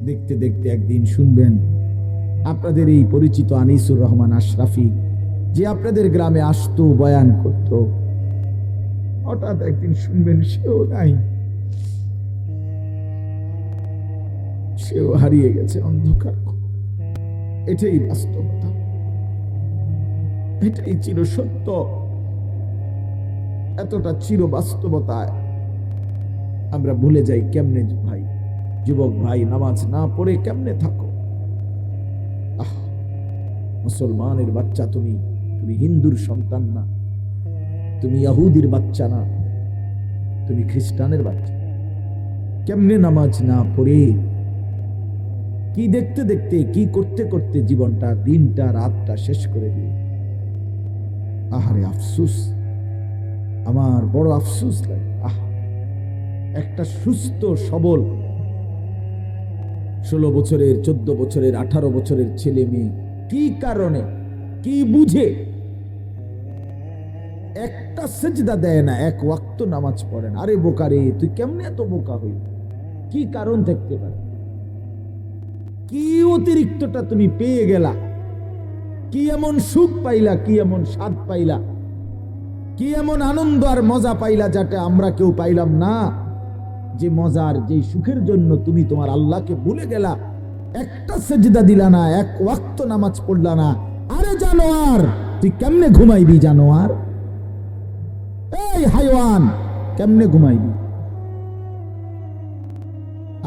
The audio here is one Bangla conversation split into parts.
দেখতে দেখতে একদিন শুনবেন আপনাদের এই পরিচিত আনিসুর রহমান আশরাফি, যে আপনাদের গ্রামে আসতো, বয়ান করত, হঠাৎ একদিন শুনবেন সেও নাই, সেও হারিয়ে গেছে অন্ধকার। এটাই বাস্তবতা, এটাই চির সত্য। এতটা চির বাস্তবতায় আমরা ভুলে যাই কেমনে। ভাই, যুবক ভাই, নামাজ না পড়ে কেমনে থাকো? মুসলমানের বাচ্চা তুমি, তুমি হিন্দুর সন্তান না, তুমি ইহুদির বাচ্চা না, তুমি খ্রিস্টানের বাচ্চা। কেমনে নামাজ না পড়ে, কি দেখতে দেখতে, কি করতে করতে জীবনটা, দিনটা, রাতটা শেষ করে দিল। আহারে আফসুস, আমার বড় আফসুস লাগে। একটা সুস্থ সবল 16 বছরের, 14 বছরের, 18 বছরের ছেলে মেয়ে কি কারণে, কি বুঝে একটা সেজদা দেয় না, এক ওয়াক্ত নামাজ পড়ে না? আরে বোকা রে, তুই কেমনে এত বোকা হইল? কি কারণ থাকতে পারে? কি অতিরিক্তটা তুমি পেয়ে গেলা? কি এমন সুখ পাইলা, কি এমন স্বাদ পাইলা, কি এমন আনন্দ আর মজা পাইলা যাতে আমরা কেউ পাইলাম না? যে মজার, যে সুখের জন্য তুমি তোমার আল্লাহকে ভুলে গেলা, একটা সেজদা দিলা না, এক ওয়াক্ত নামাজ পড়লা না। আরে জানোয়ার, তুই কেমনে ঘুমাইবি? জানোয়ার, এই হাইওয়ান, কেমনে ঘুমাইবি?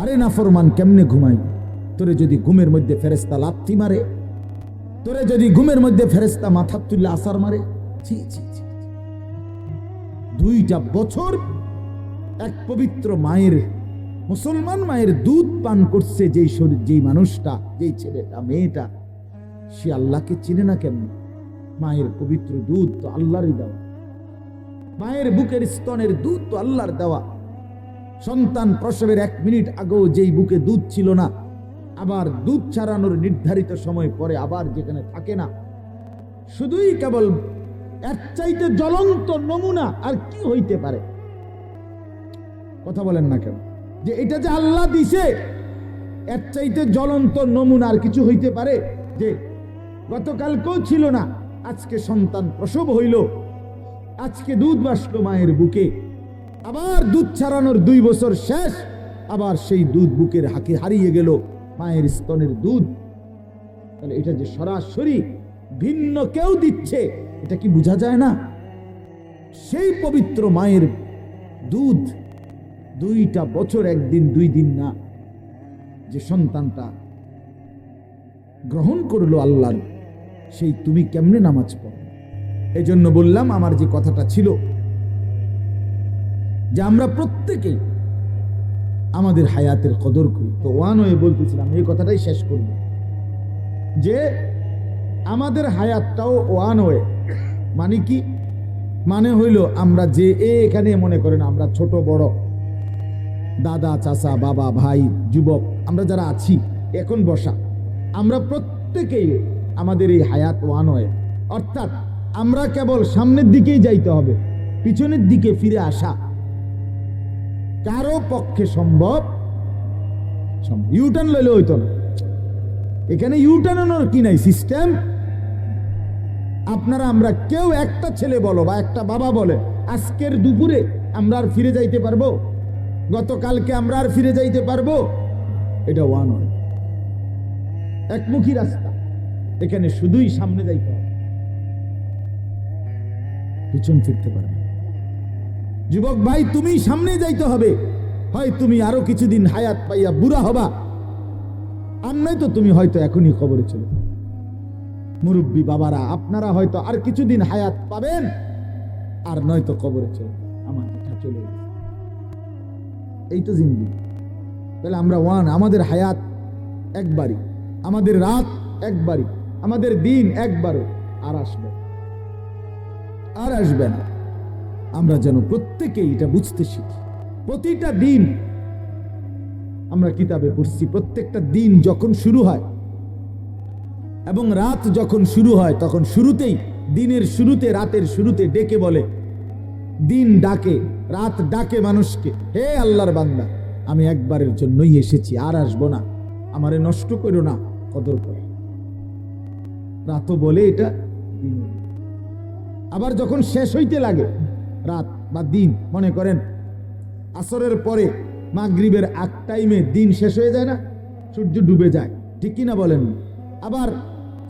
আরে নাফরমান, কেমনে ঘুমাইবি? তোরে যদি ঘুমের মধ্যে ফেরেশতা লাথি মারে, তোরে যদি ঘুমের মধ্যে ফেরেশতা মাথা তুলে আসার মারে, ছি ছি ছি। 2টা বছর এক পবিত্র মায়ের, মুসলমান মায়ের দুধ পান করছে যেই শরীর, যেই মানুষটা, যেই ছেলেটা, মেয়েটা, সে আল্লাহকে চিনে না কেমন? মায়ের পবিত্র দুধ তো আল্লাহরই দেওয়া, মায়ের বুকের স্তনের দুধ তো আল্লাহর দেওয়া। সন্তান প্রসবের 1 মিনিট আগেও যেই বুকে দুধ ছিল না, আবার দুধ ছাড়ানোর নির্ধারিত সময় পরে আবার যেখানে থাকে না, শুধুই কেবল এর চাইতে জ্বলন্ত নমুনা আর কি হইতে পারে? কথা বলেন না কেন? যে এটা যে আল্লাহ দিছে, এর চাইতে জ্বলন্ত নমুনা আর কিছু হইতে পারে? যে গতকালকেও ছিল না, আজকে সন্তান প্রসব হইল, আজকে দুধ বাসলো মায়ের বুকে, আবার দুধ ছাড়ানোর 2 বছর শেষ, আবার সেই দুধ বুকের হাকে হারিয়ে গেল, মায়ের স্তনের দুধ। তাহলে এটা যে সরাসরি ভিন্ন কেউ দিচ্ছে, এটা কি বোঝা যায় না? সেই পবিত্র মায়ের দুধ 2টা বছর, 1 দিন 2 দিন না, যে সন্তানটা গ্রহণ করলো আল্লাহর, সেই তুমি কেমনে নামাজ পড়ো? এই জন্য বললাম, আমার যে কথাটা ছিল যে আমরা প্রত্যেকেই আমাদের হায়াতের কদর করি। তো ওয়ান হয়ে বলতেছিলাম, এই কথাটাই শেষ করব, যে আমাদের হায়াতটাও ওয়ান হয়ে, মানে কি? মানে হইল আমরা যে এখানে মনে করেন আমরা ছোট বড়, দাদা, চাচা, বাবা, ভাই, যুবক, আমরা যারা আছি এখন বসা, আমরা প্রত্যেকেই আমাদের এই হায়াত ওয়ান হয়ে, অর্থাৎ আমরা কেবল সামনের দিকেই যাইতে হবে, পিছনের দিকে ফিরে আসা কারো পক্ষে সম্ভব। ইউটার্ন লইলে হইতো না, এখানে ইউটার্নের কি নাই সিস্টেম। আপনারা আমরা কেউ, একটা ছেলে বলো বা একটা বাবা বলে, আজকের দুপুরে আমরা আর ফিরে যাইতে পারবো? গতকালকে আমরা আর ফিরে যাইতে পারবো? এটা ওয়ান হয়, একমুখী রাস্তা, এখানে শুধুই সামনে যাইতে হবে, পিছন ফিরতে পারবে। যুবক ভাই, তুমি সামনে যাইতে হবে, হয় তুমি আরো কিছুদিন হায়াত পাইয়া বুড়া হবা, আর নয়তো তুমি হয়তো এখনই খবরে চলে। মুরব্বী বাবারা, আপনারা হয়তো আর কিছুদিন হায়াত পাবেন, আর নয়তো কবরে চলে। আমার কথা চলে গেছে, এই তো জিন্দেগি। তাহলে আমরা ওয়ান, আমাদের হায়াত একবারই, আমাদের রাত একবারই, আমাদের দিন একবারও আর আসবে, আর আসবে না। আমরা যেন প্রত্যেকেই এটা বুঝতে শিখি। প্রতিটা দিন আমরা কিতাবে পড়ছি, প্রত্যেকটা দিন যখন শুরু হয় এবং রাত যখন শুরু হয়, তখন শুরুতেই, দিনের শুরুতে, রাতের শুরুতে ডেকে বলে, দিন ডাকে, রাত ডাকে মানুষকে, হে আল্লাহর বান্দা, আমি একবারের জন্যই এসেছি, আর আসবো না। আমারে নষ্ট করো না, কদর করো। রাতও বলে এটা, দিন। আবার যখন শেষ হইতে লাগে রাত বা দিন, মনে করেন আসরের পরে মাগরিবের আগ টাইমে দিন শেষ হয়ে যায় না, সূর্য ডুবে যায়, ঠিক কিনা বলেন? আবার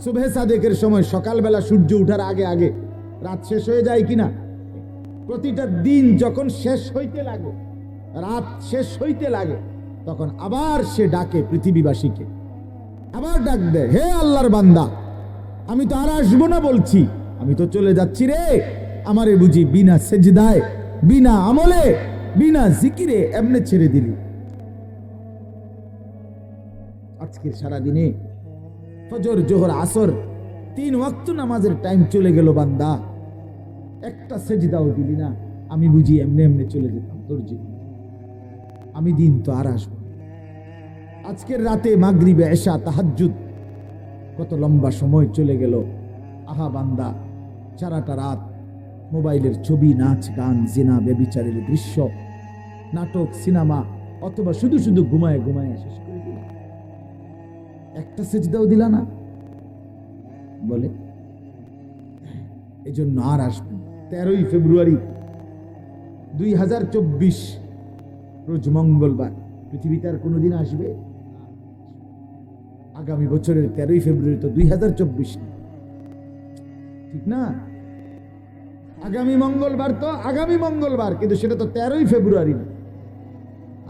সুবহে সাদেকের সময় সকালবেলা সূর্য উঠার আগে আগে রাত শেষ হয়ে যায় কিনা? প্রতিটা দিন যখন শেষ হইতে লাগে, রাত শেষ হইতে লাগে, তখন আবার সে ডাকে পৃথিবীবাসীকে, আবার ডাক দেয়, হে আল্লাহর বান্দা, আমি তো আর আসবো না বলছি, আমি তো চলে যাচ্ছি রে, আমারে বুঝি বিনা সেজদায়, বিনা আমলে, বিনা জিকিরে এমনে ছেড়ে দিলি? আজকের সারাদিনে ফজর, জোহর, আসর 3 ওয়াক্ত নামাজের টাইম চলে গেল বান্দা, একটা সেজদাও দিলি না, আমি বুঝি এমনে এমনে চলে যেতাম তোর জীবন, আমি দিন তো আর আসবো। আজকের রাতে মাগরিবে, এশা, তাহাজ্জুদ, কত লম্বা সময় চলে গেল। আহা বান্দা, সারাটা রাত মোবাইলের ছবি, নাচ, গান, জিনা, ব্যভিচারের দৃশ্য, নাটক, সিনেমা, অথবা শুধু শুধু ঘুমায় ঘুমায় শেষ করে দিল, একটা সেজদাও দিলা না বলে। এই জন্য আর আসবেন 13ই ফেব্রুয়ারি 2024, রোজ মঙ্গলবার। পৃথিবীতে আর কোনোদিন আসবে? আগামী বছরের 13ই ফেব্রুয়ারি তো 2024, ঠিক না? আগামী মঙ্গলবার তো আগামী মঙ্গলবার, কিন্তু সেটা তো 13ই ফেব্রুয়ারি না,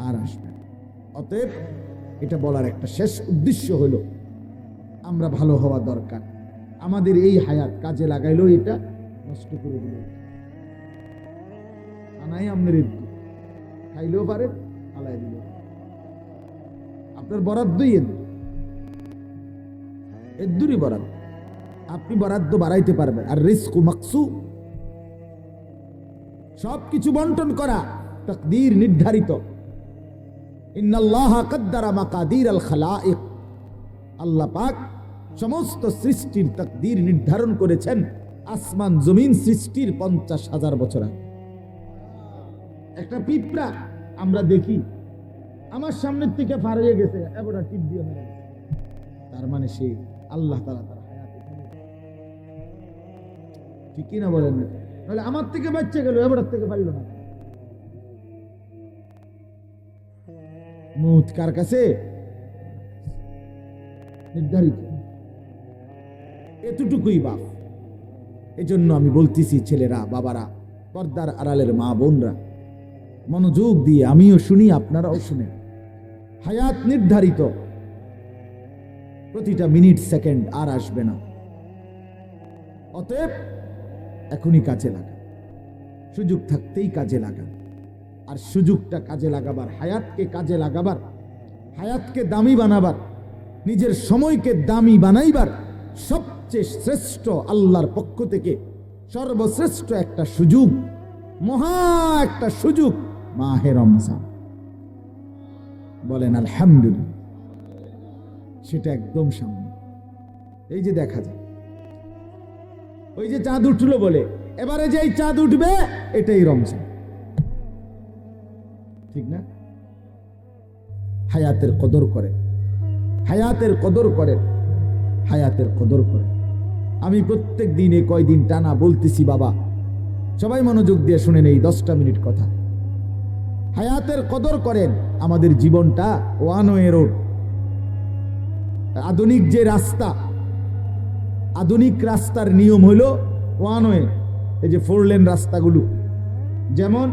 আর আসবে। অতএব এটা বলার একটা শেষ উদ্দেশ্য হলো, আমরা ভালো হওয়া দরকার। আমাদের এই হায়াত কাজে লাগাইলেও এটা নষ্ট করে দিল, আনাই আপনার খাইলেও পারে, আলাই দিল, আপনার বরাদ্দই এদ্দুরই বরাদ্দ, আপনি বরাদ্দ বাড়াইতে পারবেন। আর রিজকু মাকসুম, সবকিছু বন্টন করা, তাকদীর নির্ধারিত। ইন্নাল্লাহা কাদ্দারা মাকাদির আল খালাইক, আল্লাহ পাক সমস্ত সৃষ্টির তাকদীর নির্ধারণ করেছেন আসমান জমিন সৃষ্টির 50,000 বছর আগে। একটা পিঁপড়া আমরা দেখি আমার সামনের থেকে পার হয়ে গেছে, এবার টিপ দিয়ে মেরে গেছে, তার মানে সে আল্লাহ তাআলা তার হায়াতে, ঠিক কি না বলেন? তাহলে আমার থেকে বাচ্চা গেল, এবার থেকে পারিল না। মউত কার কাছে? নির্ধারিত, এতটুকুই বাপ। এজন্য আমি বলতেছি, ছেলেরা, বাবারা, পর্দার আড়ালের মা বোনরা, মনোযোগ দিয়ে আমিও শুনি, আপনারাও শুনেন। হায়াত নির্ধারিত, প্রতিটা মিনিট সেকেন্ড আর আসবে না। অতএব এখনই কাজে লাগা, সুযোগ থাকতেই কাজে লাগা। আর সুযোগটা কাজে লাগাবার, হায়াতকে কাজে লাগাবার, হায়াতকে দামি বানাবার, নিজের সময়কে দামি বানাইবার সবচেয়ে শ্রেষ্ঠ, আল্লাহর পক্ষ থেকে সর্বশ্রেষ্ঠ একটা সুযোগ, মহা একটা সুযোগ, মাহে রমজান। বলেন আলহামদুলিল্লাহ। সেটা একদম সামনে, এই যে দেখা যায়, ওই যে চাঁদ উঠলো বলে, এবারে যেই চাঁদ উঠবে এটাই রমজান, ঠিক না? হায়াতের কদর করে, হায়াতের কদর করেন, হায়াতের কদর করেন। আমি প্রত্যেক দিনে কয়দিন টানা বলতেছি, বাবা সবাই মনোযোগ দিয়ে শুনেন এই 10টা মিনিট কথা। হায়াতের কদর করেন। আমাদের জীবনটা ওয়ান ওয়ে রোড, আধুনিক যে রাস্তা, আধুনিক রাস্তার নিয়ম হলো ওয়ান ওয়ে। এই যে 4 লেন রাস্তাগুলো, যেমন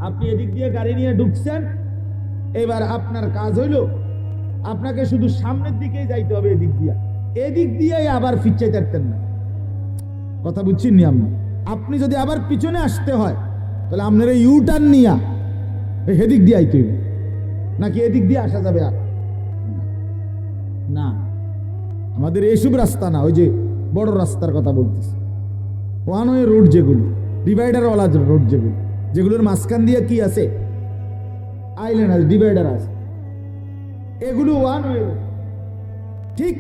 আপনি এদিক দিয়ে গাড়ি নিয়ে ঢুকছেন, এবার আপনার কাজ হইলো আপনাকে শুধু সামনের দিকেই যাইতে হবে, এদিক দিয়ে আবার ফিরতে পারতেন না। কথা বুঝছেন নি? আপনি যদি আবার পিছনে আসতে হয়, তাহলে আপনার ইউ টার্ন নিয়া এদিক দিয়ে আইতে হইবে, নাকি এদিক দিয়ে আসা যাবে? আর না, আমাদের এইসব রাস্তা না, ওই যে বড় রাস্তার কথা বলতেছি, ওয়ান ওয়ে রোড, যেগুলো ডিভাইডারওয়ালা রোড, যেগুলোর মাঝখান দিয়ে কি আছে? আইল্যান্ড আছে, ডিভাইডার আছে, এগুলো ওয়ান ওয়ে। ঠিক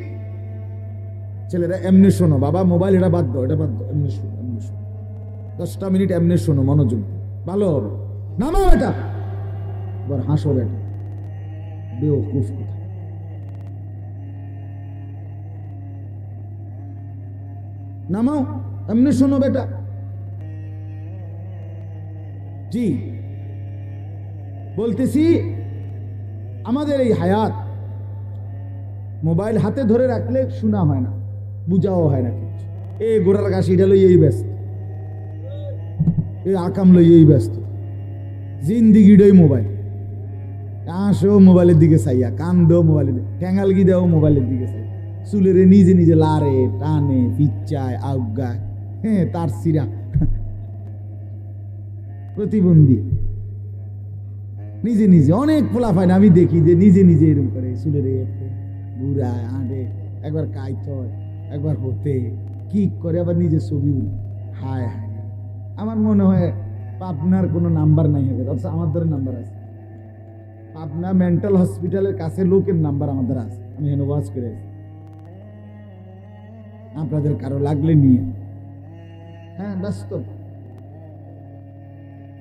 ছেলেরা এমনি শোনো, বাবা মোবাইল এটা বাদ দাও, এটা বাদ দাও, এমনি শোনো, এমনি শোনো, 10টা মিনিট এমনি শোনো, মনোযোগ, ভালো হবে। নামাও এটা, এবার হাসো, এটা বেওকুফ কোথায়? নামাও, এমনি শোনো বেটা। জি বলতেছি, আমাদের এই হায়াত মোবাইল হাতে ধরে রাখলে শোনা হয় না, বুঝাও হয় না কিছু। এই গোড়ার গাছ এটা লইয়েই ব্যস্ত, এই আকাম লইয়েই ব্যস্ত, জিন্দিগিটাই মোবাইল। আসো মোবাইলের দিকে চাইয়া, কান দেও মোবাইলের দিকে, ঠ্যাঙ্গালগি দেও মোবাইলের দিকে চাই, চুলেরে নিজে নিজে লারে টানে পিচ্চায় আউগায়, হ্যাঁ তার সিরা প্রতিবন্ধী নিজে নিজে। অনেক পোলা পায় না, আমি দেখি যে নিজে নিজে এরকম করে চুলেরে বুড়ায় আঁটে, একবার কাইত হয়, একবার হতে কি করে, আবার নিজে ছবি। হায় হায়, আমার মনে হয় পাবনার কোনো নাম্বার নাই হবে, অথচ আমার ধরে নাম্বার আছে। পাবনা মেন্টাল হসপিটালের কাছে লোকের নাম্বার আমাদের আছে, আমি হেন ওয়াজ করে আছি। আপনাদের কারো লাগলে নিয়ে, হ্যাঁ ব্যস্ত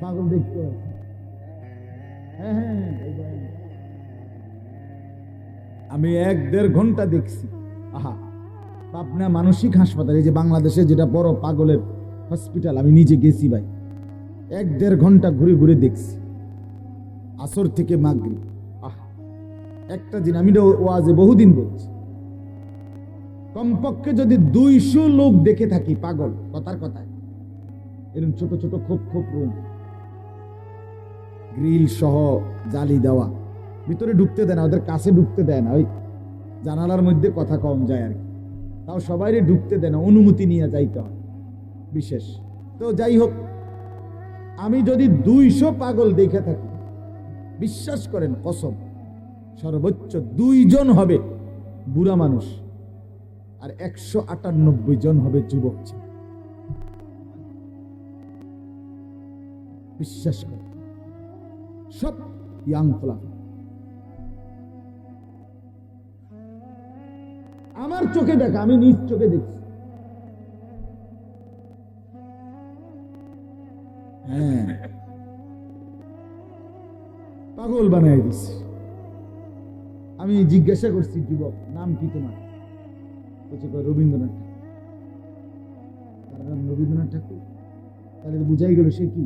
পাগল দেখতে পাচ্ছি। হ্যাঁ হ্যাঁ, আমি 1-1.5 ঘন্টা দেখছি। আহা, পাবনা মানসিক হাসপাতাল, এই যে বাংলাদেশে যেটা বড় পাগলের হসপিটাল, আমি নিজে গেছি ভাই, 1-1.5 ঘন্টা ঘুরে ঘুরে দেখছি, আসর থেকে মাগরিব। আহা, একটা দিন আমি ওয়াজে বহুদিন বলছি, কমপক্ষে যদি 200 লোক দেখে থাকি পাগল, কথার কথায়, এরকম ছোট ছোট খোপ খোপ রুম, গ্রিল সহ জালি দেওয়া, ভিতরে ঢুকতে দেয় না, ওদের কাছে ঢুকতে দেয় না, ওই জানালার মধ্যে কথা কম যায় আর কি, তাও সবাই ঢুকতে দেয় না, অনুমতি নিয়ে যাইতে হয় বিশেষ। তো যাই হোক, আমি যদি 200 পাগল দেখে থাকি, বিশ্বাস করেন কসম, সর্বোচ্চ 2 জন হবে বুড়া মানুষ, আর 198 জন হবে যুবক ছেলে। বিশ্বাস করেন, সব ইয়াং ফলা। আমার চোখে দেখা, আমি নিজ চোখে দেখছি। হ্যাঁ, পাগল বানাই দিছি। আমি জিজ্ঞাসা করছি, যুবক নাম কি তোমার? বলছে রবীন্দ্রনাথ ঠাকুর। তার নাম রবীন্দ্রনাথ ঠাকুর? তাহলে বুঝাই গেল সে কি।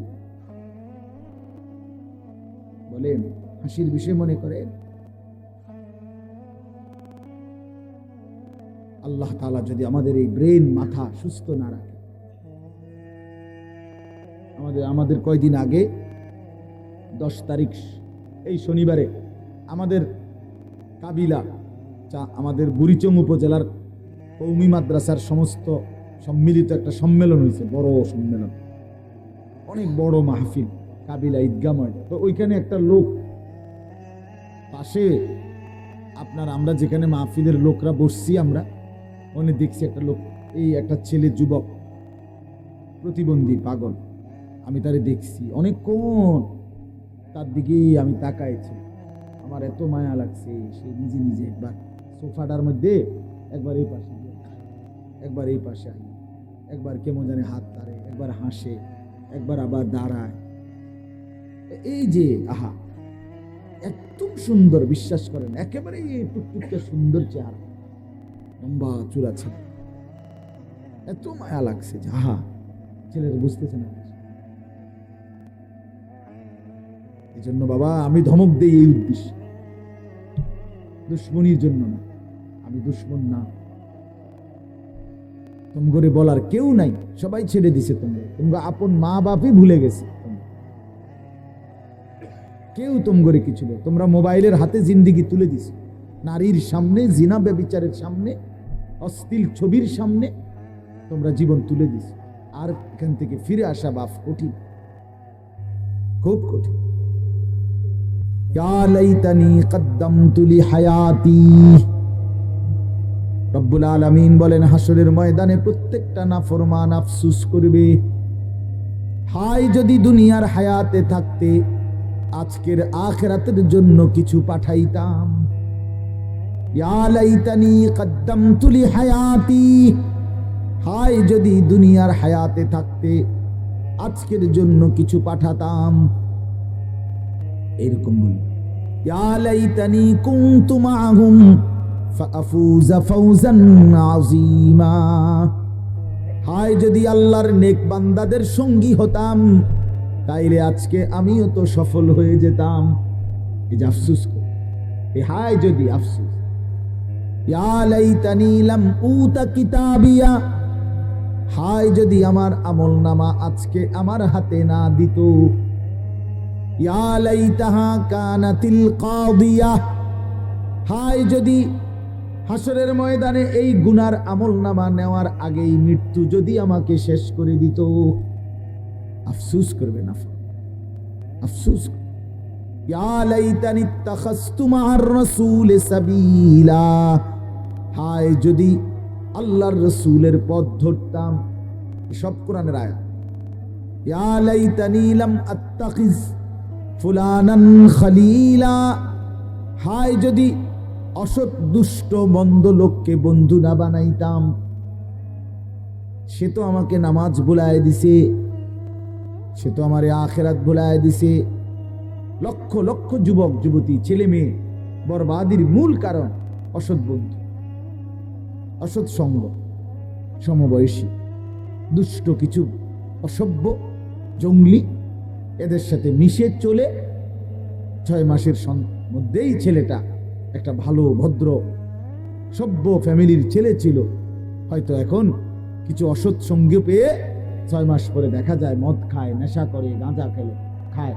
বলেন, হাসির বিষয় মনে করেন? আল্লাহ তাআলা যদি আমাদের এই ব্রেন মাথা সুস্থ না রাখে, আমাদের কয়দিন আগে 10 তারিখ এই শনিবারে আমাদের কাবিলা, আমাদের বুড়িচং উপজেলার কওমি মাদ্রাসার সমস্ত সম্মিলিত একটা সম্মেলন হয়েছে, বড় সম্মেলন, অনেক বড় মাহফিল, কাবিলা ঈদগাহ ময়দান। তো ওইখানে একটা লোক পাশে, আমরা যেখানে মাহফিলের লোকরা বসছি, আমরা ওখানে দেখছি একটা লোক, এই একটা ছেলে যুবক, প্রতিবন্ধী পাগল, আমি তারে দেখছি অনেকক্ষণ, তার দিকেই আমি তাকাইছি, আমার এত মায়া লাগছে। সে নিজে নিজে একবার সোফাটার মধ্যে, একবার এই পাশে, একবার এই পাশে, একবার কেমন জানে হাত তারে, একবার হাসে, একবার আবার দাঁড়ায়। এই যে আহা, একদম সুন্দর, বিশ্বাস করেন, একেবারে টুকটুকটা সুন্দর চেহারা, লম্বা চুল আছে, এত মায়া লাগছে যে আহা, ছেলেরা বুঝতেছে না। এই জন্য বাবা, আমি ধমক দেই এই উদ্দেশ্যে, দুশ্মনির জন্য না। আমি দুশ্মন না, তোমগরে বলার কেউ নাই, সবাই ছেড়ে দিছে, তোমরা আপন মা বাপই ভুলে গেছে, কেউ তোমগরে কিছু বলে। তোমরা মোবাইলের হাতে জিন্দিগি তুলে দিছো, নারীর সামনে, জিনা ব্যভিচারের সামনে, অশ্লীল ছবির সামনে তোমরা জীবন তুলে দিছো। আর এখান থেকে ফিরে আসা বাপ কঠিন, খুব কঠিন। ইয়া লাইতানি কদ্দামতু লিহায়াতি। রব্বুল আলামিন বলেন, হাসরের ময়দানে প্রত্যেকটা নাফরমান আফসোস করবে, হায় যদি দুনিয়ার হায়াতে থাকতে আজকের আখিরাতের জন্য কিছু পাঠাইতাম। ইয়া লাইতানি কদ্দামতু লিহায়াতি, হায় যদি দুনিয়ার হায়াতে থাকতে আজকের জন্য কিছু পাঠাতাম। এরকম বলি, ইয়া লাইতানি কুনতু মাআহুম ফাআফুযা ফাওজান আযীমা। হায় যদি আল্লাহর নেক বান্দাদের সঙ্গী হতাম, তাইলে আজকে আমিও তো সফল হয়ে যেতাম। এই যে আফসুস, হায় যদি আফসুস। ইয়া লাইতানি লাম উতা কিতাবিয়া, হায় যদি আমার আমলনামা আজকে আমার হাতে না দিত। ইয়া লাইতাহা কানাতিল কাদিয়া, হায় যদি হাসরের ময়দানে এই গুনার আমলনামা নেওয়ার আগেই মৃত্যু যদি আমাকে শেষ করে দিত। আফসোস করবে না, আফসোস। ইয়া লাইতানি ইত্তাখাযতু মা'আর রাসূল সাবিলা, হায় যদি আল্লাহর রাসূলের পথ ধরতাম। সব কোরআনের আয়াত। ইয়া লাইতানি লাম আত্তাখিজ ফুলানান খলিলা, হায় যদি অসৎ দুষ্ট মন্দ লোককে বন্ধু না বানাইতাম। সে তো আমাকে নামাজ ভুলায় দিছে, সে তো আমার আখিরাত ভুলায় দিছে। লক্ষ লক্ষ যুবক যুবতী ছেলে মেয়ে বরবাদির মূল কারণ অসৎ বন্ধু, অসৎ সঙ্গ, সমবয়সী দুষ্ট কিছু অসভ্য জঙ্গলি এদের সাথে মিশে চলে 6 মাসের মধ্যেই ছেলেটা একটা ভালো ভদ্র সভ্য ফ্যামিলির ছেলে ছিল, হয়তো এখন কিছু অসৎ সঙ্গ পেয়ে 6 মাস পরে দেখা যায় মদ খায়, নেশা করে, গাঁজা খেলে, খায়,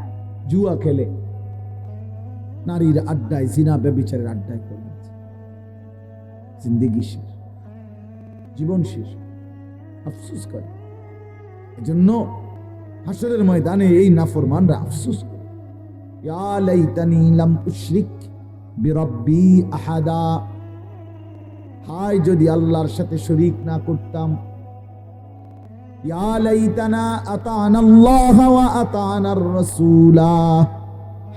জুয়া খেলে, নারীর আড্ডায়, জিনা ব্যভিচারের আড্ডায় করে জিন্দেগি শেষ, জীবন শেষ। আফসোস করে। এজন্য হাসরের ময়দানে এই নাফরমানরা আফসোস করে, ইয়া লাইতানি লাম উশরিক বিরব্বি আহাদা, হায় যদি আল্লাহর সাথে শরীক না করতাম। ইয়া লাইতানা আতানাল্লাহ ওয়া আতানার রাসূলা,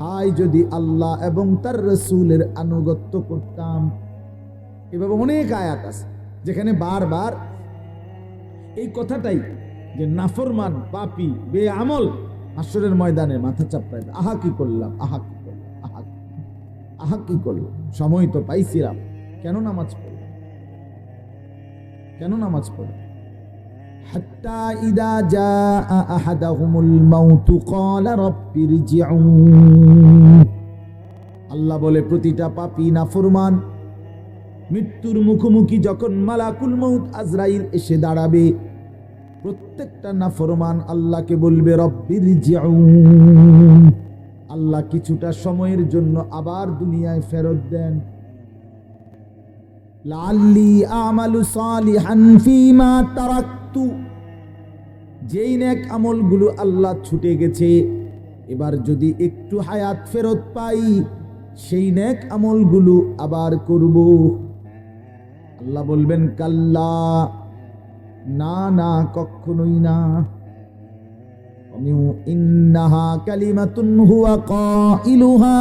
হায় যদি আল্লাহ এবং তার রাসূলের আনুগত্য করতাম। এভাবে অনেক আয়াত আছে যেখানে বারবার এই কথাটাই, যে নাফরমান পাপী বেআমল হাসরের ময়দানে মাথা চাপড়ায়, আহা কি করলাম, আহা কি করলাম, আহা কি করলাম, সময় তো পাইছিলাম, কেন নামাজ পড়লাম, কেন নামাজ পড়লাম। হাত্তা ইদা জাআ আহাদাহুমুল মাউতু ক্বালা রাব্বিরজিউন, আল্লাহ বলে প্রতিটা পাপী নাফরমান মৃত্যুর মুখোমুখি যখন মালাকুল মউত আজরাইল এসে দাঁড়াবে, প্রত্যেকটা নাফরমান আল্লাহকে বলবে রব্বিরজিউন, আল্লাহ কিছুটা সময়ের জন্য আবার দুনিয়ায় ফেরত দেন। লাআল্লি আমালু সালিহান ফীমা তারাকতু, যেই নেক আমলগুলো আল্লাহ ছুটে গেছে, এবার যদি একটু হায়াত ফেরত পাই সেই নেক আমলগুলো আবার করব। আল্লাহ বলবেন কাল্লা, না না, কখনোই না। ইন্নাহা কালিমাতুন হুয়া কাইলুহা,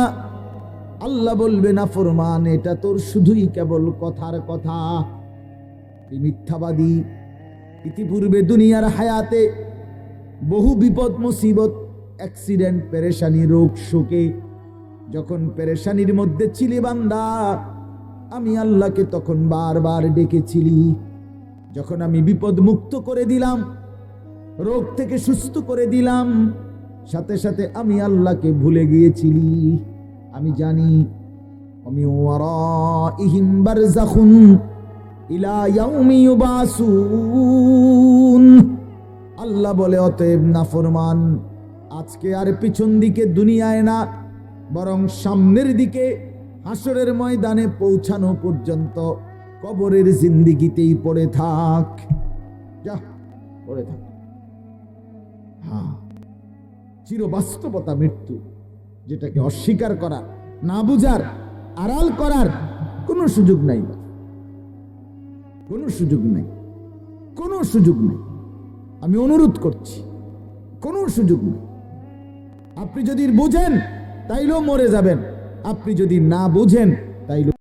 আল্লাহ বলবে নাফরমান এটা তোর শুধুই কেবল কথার কথা, তুই মিথ্যাবাদী। ইতিপূর্বে দুনিয়ার হায়াতে বহু বিপদ মুসিবত, অ্যাক্সিডেন্ট, পেরেশানি, রোগ শোকে যখন পেরেশানির মধ্যে ছিলি বান্দা, আমি আল্লাহকে তখন বারবার ডেকেছিলি। যখন আমি বিপদ মুক্ত করে দিলাম, রোগ থেকে সুস্থ করে দিলাম, সাথে সাথে আমি আল্লাহকে ভুলে গিয়েছিলি। আমি জানি আমি ওয়ারাইহিম বারযাখুন ইলা ইয়াউমি ইউবাসুন, আল্লাহ বলে অতএব নাফরমান আজকে আর পিছন দিকে দুনিয়ায় না, বরং সামনের দিকে হাসরের ময়দানে পৌঁছানো পর্যন্ত কবরের জিন্দেগিতেই পড়ে থাক, যা পড়ে থাক। হ্যাঁ, চিরবাস্তবতা মৃত্যু, যেটাকে অস্বীকার করার, না বুঝার, আড়াল করার কোনো সুযোগ নাই, কোনো সুযোগ নাই, কোনো সুযোগ নেই। আমি অনুরোধ করছি, কোনো সুযোগ নেই। আপনি যদি বুঝেন তাইলেও মরে যাবেন, আপনি যদি না বুঝেন তাইলে